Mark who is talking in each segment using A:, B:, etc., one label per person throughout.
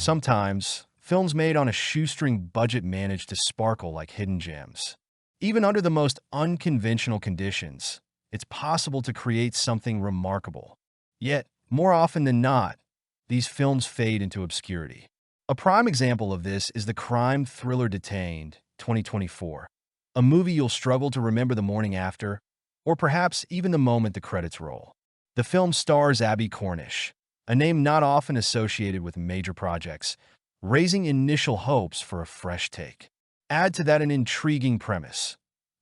A: Sometimes, films made on a shoestring budget manage to sparkle like hidden gems. Even under the most unconventional conditions, it's possible to create something remarkable. Yet, more often than not, these films fade into obscurity. A prime example of this is the crime thriller Detained, 2024, a movie you'll struggle to remember the morning after, or perhaps even the moment the credits roll. The film stars Abby Cornish, a name not often associated with major projects, raising initial hopes for a fresh take. Add to that an intriguing premise.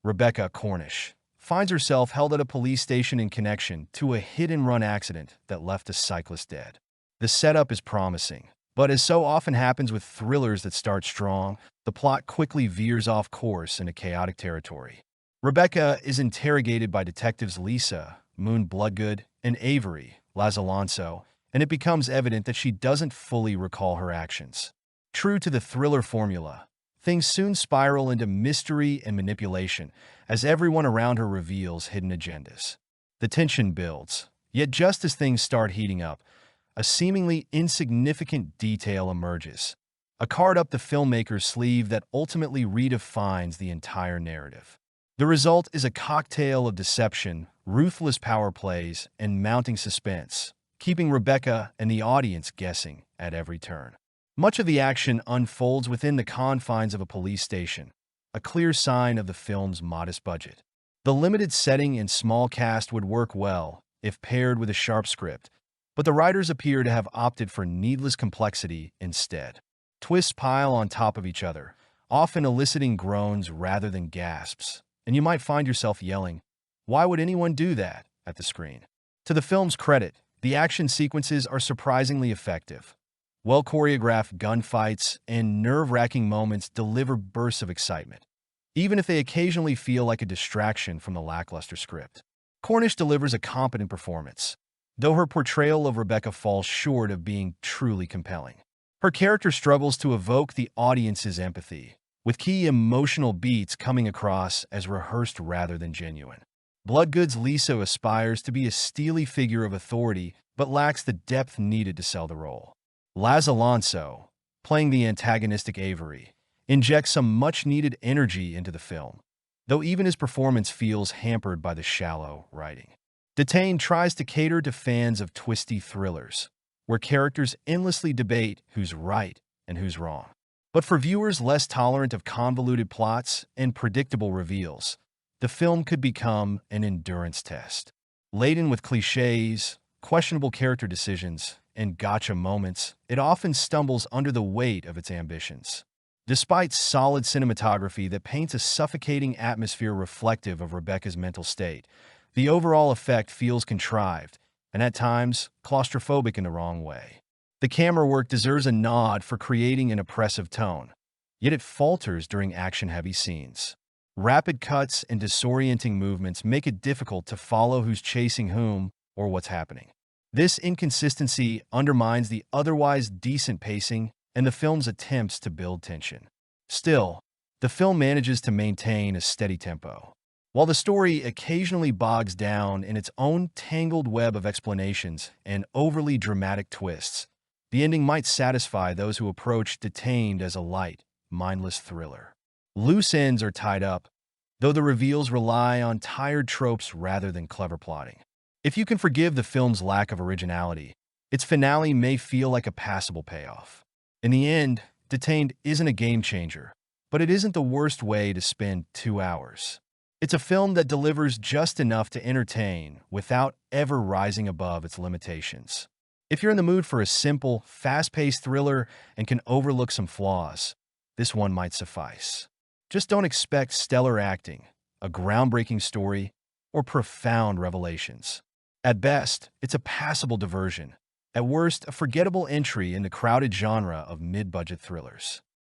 A: Rebecca Cornish finds herself held at a police station in connection to a hit-and-run accident that left a cyclist dead. The setup is promising, but as so often happens with thrillers that start strong, the plot quickly veers off course into chaotic territory. Rebecca is interrogated by detectives Lisa, Moon Bloodgood, and Avery, Lazalonso, and it becomes evident that she doesn't fully recall her actions. True to the thriller formula, things soon spiral into mystery and manipulation as everyone around her reveals hidden agendas. The tension builds, yet just as things start heating up, a seemingly insignificant detail emerges, a card up the filmmaker's sleeve that ultimately redefines the entire narrative. The result is a cocktail of deception, ruthless power plays, and mounting suspense, keeping Rebecca and the audience guessing at every turn. Much of the action unfolds within the confines of a police station, a clear sign of the film's modest budget. The limited setting and small cast would work well if paired with a sharp script, but the writers appear to have opted for needless complexity instead. Twists pile on top of each other, often eliciting groans rather than gasps, and you might find yourself yelling, "Why would anyone do that?" at the screen. To the film's credit, the action sequences are surprisingly effective. Well-choreographed gunfights and nerve-wracking moments deliver bursts of excitement, even if they occasionally feel like a distraction from the lackluster script. Cornish delivers a competent performance, though her portrayal of Rebecca falls short of being truly compelling. Her character struggles to evoke the audience's empathy, with key emotional beats coming across as rehearsed rather than genuine. Bloodgood's Lisa aspires to be a steely figure of authority but lacks the depth needed to sell the role. Laz Alonso, playing the antagonistic Avery, injects some much-needed energy into the film, though even his performance feels hampered by the shallow writing. Detained tries to cater to fans of twisty thrillers, where characters endlessly debate who's right and who's wrong. But for viewers less tolerant of convoluted plots and predictable reveals, the film could become an endurance test. Laden with cliches, questionable character decisions, and gotcha moments, it often stumbles under the weight of its ambitions. Despite solid cinematography that paints a suffocating atmosphere reflective of Rebecca's mental state, the overall effect feels contrived, and at times, claustrophobic in the wrong way. The camera work deserves a nod for creating an oppressive tone, yet it falters during action-heavy scenes. Rapid cuts and disorienting movements make it difficult to follow who's chasing whom or what's happening. This inconsistency undermines the otherwise decent pacing and the film's attempts to build tension. Still, the film manages to maintain a steady tempo. While the story occasionally bogs down in its own tangled web of explanations and overly dramatic twists, the ending might satisfy those who approach Detained as a light, mindless thriller. Loose ends are tied up, though the reveals rely on tired tropes rather than clever plotting. If you can forgive the film's lack of originality, its finale may feel like a passable payoff. In the end, Detained isn't a game-changer, but it isn't the worst way to spend 2 hours. It's a film that delivers just enough to entertain without ever rising above its limitations. If you're in the mood for a simple, fast-paced thriller and can overlook some flaws, this one might suffice. Just don't expect stellar acting, a groundbreaking story, or profound revelations. At best, it's a passable diversion. At worst, a forgettable entry in the crowded genre of mid-budget thrillers.